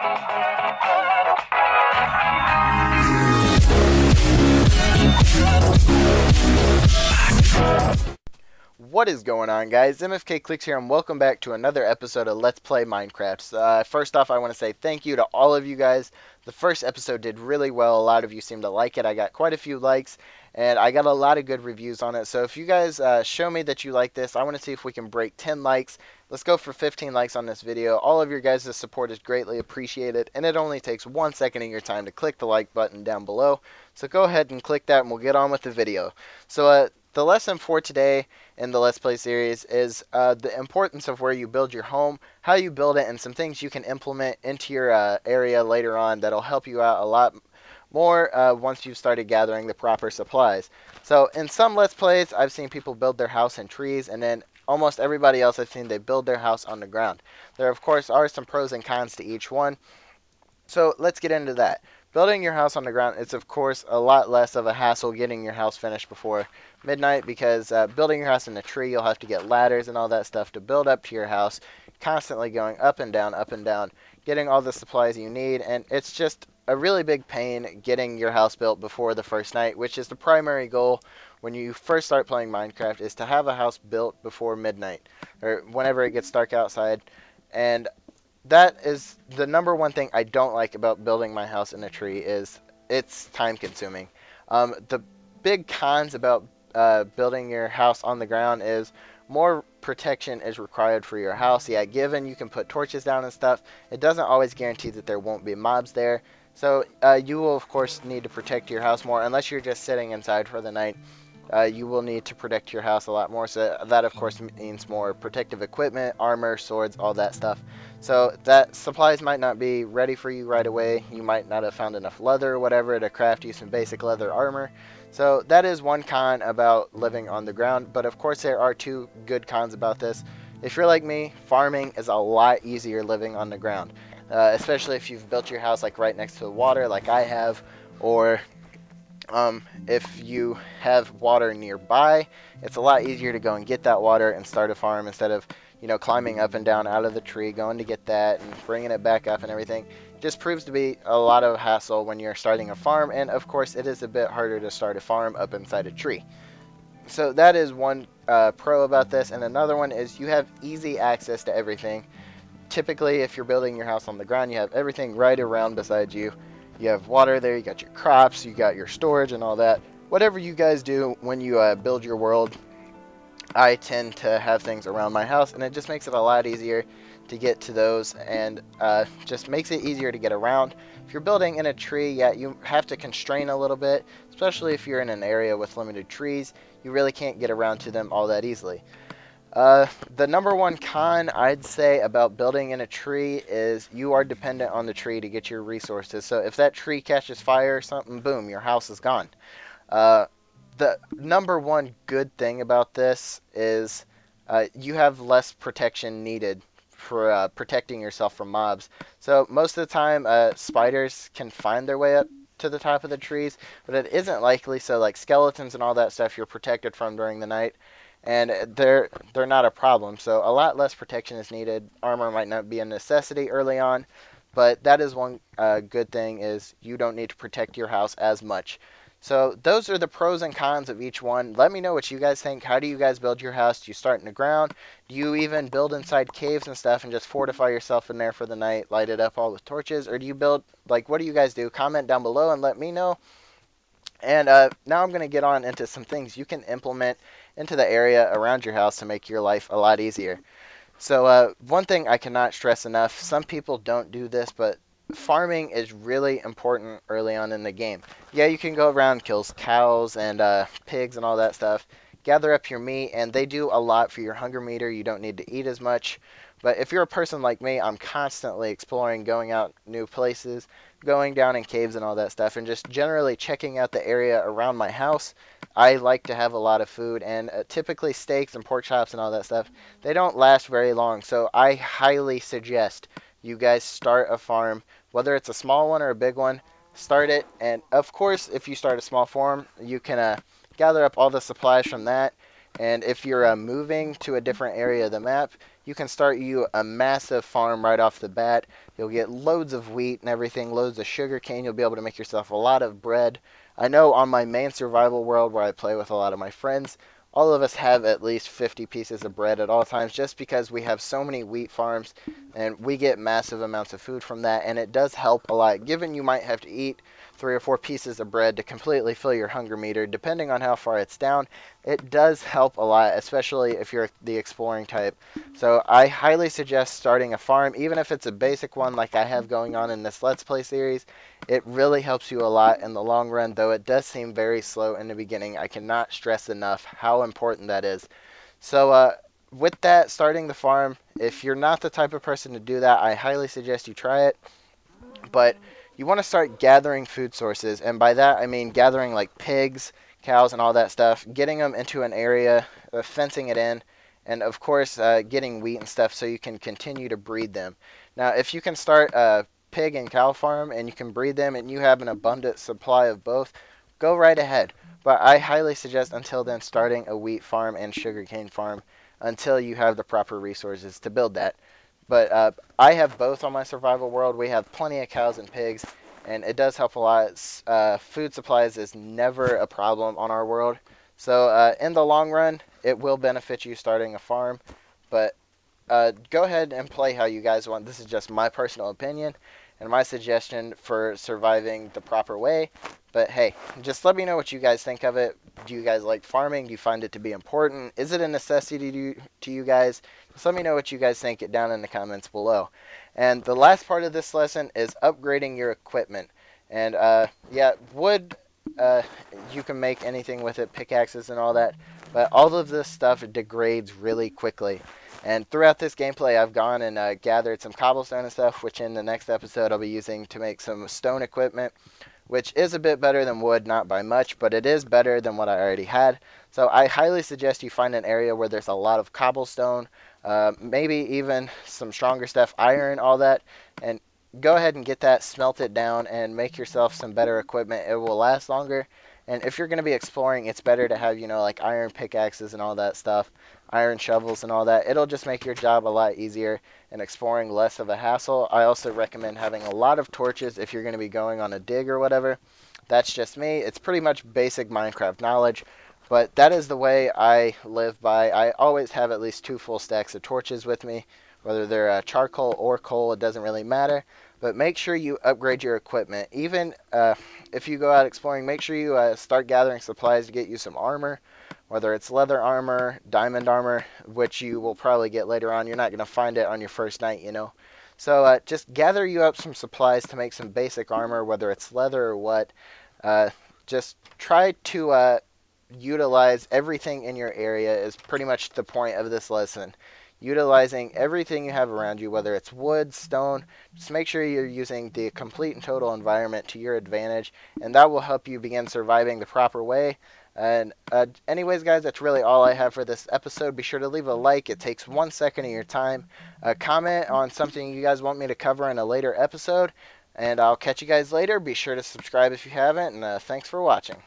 What is going on, guys? MFK Clicks here, and welcome back to another episode of Let's Play Minecraft. First off, I want to say thank you to all of you guys. The first episode did really well. A lot of you seem to like it. I got quite a few likes, and I got a lot of good reviews on it. So if you guys show me that you like this, I want to see if we can break 10 likes. Let's go for 15 likes on this video. All of your guys' support is greatly appreciated, and it only takes 1 second of your time to click the like button down below. So go ahead and click that, and we'll get on with the video. So the lesson for today in the Let's Play series is the importance of where you build your home, how you build it, and some things you can implement into your area later on that'll help you out a lot more once you've started gathering the proper supplies. So in some Let's Plays, I've seen people build their house in trees, and then almost everybody else I've seen, they build their house on the ground. There, of course, are some pros and cons to each one. So let's get into that. Building your house on the ground is, of course, a lot less of a hassle getting your house finished before midnight because building your house in a tree, you'll have to get ladders and all that stuff to build up to your house, constantly going up and down, getting all the supplies you need, and it's just a really big pain getting your house built before the first night, which is the primary goal when you first start playing Minecraft, is to have a house built before midnight, or whenever it gets dark outside. And that is the number one thing I don't like about building my house in a tree, is it's time consuming. The big cons about building your house on the ground is more protection is required for your house. Yeah, given you can put torches down and stuff, it doesn't always guarantee that there won't be mobs there. So you will, of course, need to protect your house more. Unless you're just sitting inside for the night, you will need to protect your house a lot more. So that, of course, means more protective equipment, armor, swords, all that stuff. So that supplies might not be ready for you right away. You might not have found enough leather or whatever to craft you some basic leather armor. So that is one con about living on the ground. But of course, there are two good cons about this. If you're like me, farming is a lot easier living on the ground. Especially if you've built your house like right next to the water like I have, or if you have water nearby, it's a lot easier to go and get that water and start a farm instead of, you know, climbing up and down out of the tree, going to get that and bringing it back up and everything. It just proves to be a lot of hassle when you're starting a farm, and of course it is a bit harder to start a farm up inside a tree. So that is one pro about this, and another one is you have easy access to everything. Typically, if you're building your house on the ground, you have everything right around beside you. You have water there, you got your crops, you got your storage and all that. Whatever you guys do when you build your world, I tend to have things around my house, and it just makes it a lot easier to get to those, and just makes it easier to get around. If you're building in a tree, yeah, you have to constrain a little bit, especially if you're in an area with limited trees. You really can't get around to them all that easily. The number one con I'd say about building in a tree is you are dependent on the tree to get your resources. So if that tree catches fire or something, boom, your house is gone. The number one good thing about this is you have less protection needed for protecting yourself from mobs. So most of the time, spiders can find their way up to the top of the trees, but it isn't likely. So like skeletons and all that stuff, you're protected from during the night, and they're not a problem. So a lot less protection is needed. Armor might not be a necessity early on, but that is one good thing, is you don't need to protect your house as much. So those are the pros and cons of each one. Let me know what you guys think. How do you guys build your house? Do you start in the ground? Do you even build inside caves and stuff and just fortify yourself in there for the night, light it up all with torches? Or do you build, like, what do you guys do? Comment down below and let me know. And now I'm going to get on into some things you can implement into the area around your house to make your life a lot easier. So one thing I cannot stress enough, some people don't do this, but farming is really important early on in the game. Yeah, you can go around, kill cows and pigs and all that stuff, gather up your meat, and they do a lot for your hunger meter. You don't need to eat as much. But if you're a person like me, I'm constantly exploring, going out new places, going down in caves and all that stuff, and just generally checking out the area around my house. I like to have a lot of food, and typically steaks and pork chops and all that stuff, they don't last very long. So I highly suggest you guys start a farm, whether it's a small one or a big one. Start it, and of course, if you start a small farm, you can gather up all the supplies from that. And if you're moving to a different area of the map, you can start you a massive farm right off the bat. You'll get loads of wheat and everything, loads of sugar cane. You'll be able to make yourself a lot of bread. I know on my main survival world where I play with a lot of my friends, all of us have at least 50 pieces of bread at all times just because we have so many wheat farms and we get massive amounts of food from that, and it does help a lot given you might have to eat 3 or 4 pieces of bread to completely fill your hunger meter depending on how far it's down. It does help a lot, especially if you're the exploring type. So I highly suggest starting a farm, even if it's a basic one like I have going on in this Let's Play series. It really helps you a lot in the long run, though it does seem very slow in the beginning. I cannot stress enough how important that is. So with that, starting the farm, if you're not the type of person to do that, I highly suggest you try it. But you want to start gathering food sources, and by that I mean gathering like pigs, cows, and all that stuff, getting them into an area, fencing it in, and of course getting wheat and stuff so you can continue to breed them. Now, if you can start a pig and cow farm and you can breed them and you have an abundant supply of both, go right ahead. But I highly suggest until then starting a wheat farm and sugarcane farm until you have the proper resources to build that. But I have both on my survival world. We have plenty of cows and pigs, and it does help a lot. Food supplies is never a problem on our world. So in the long run, it will benefit you starting a farm. But go ahead and play how you guys want. This is just my personal opinion and my suggestion for surviving the proper way. But hey, just let me know what you guys think of it. Do you guys like farming? Do you find it to be important? Is it a necessity to you guys? Just let me know what you guys think down in the comments below. And the last part of this lesson is upgrading your equipment. And yeah, wood, you can make anything with it, pickaxes and all that. But all of this stuff degrades really quickly. And throughout this gameplay, I've gone and gathered some cobblestone and stuff, which in the next episode I'll be using to make some stone equipment, which is a bit better than wood, not by much, but it is better than what I already had. So I highly suggest you find an area where there's a lot of cobblestone, maybe even some stronger stuff, iron, all that, and go ahead and get that, smelt it down, and make yourself some better equipment. It will last longer. And if you're going to be exploring, it's better to have, like iron pickaxes and all that stuff, iron shovels and all that. It'll just make your job a lot easier and exploring less of a hassle. I also recommend having a lot of torches if you're going to be going on a dig or whatever. That's just me. It's pretty much basic Minecraft knowledge, but that is the way I live by. I always have at least 2 full stacks of torches with me, whether they're charcoal or coal, it doesn't really matter. But make sure you upgrade your equipment. Even if you go out exploring, make sure you start gathering supplies to get you some armor, whether it's leather armor, diamond armor, which you will probably get later on. You're not going to find it on your first night. So just gather you up some supplies to make some basic armor, whether it's leather or what. Just try to utilize everything in your area is pretty much the point of this lesson. Utilizing everything you have around you, whether it's wood, stone, just make sure you're using the complete and total environment to your advantage, and that will help you begin surviving the proper way. And anyways, guys, that's really all I have for this episode. Be sure to leave a like. It takes 1 second of your time. Comment on something you guys want me to cover in a later episode, and I'll catch you guys later. Be sure to subscribe if you haven't, and thanks for watching.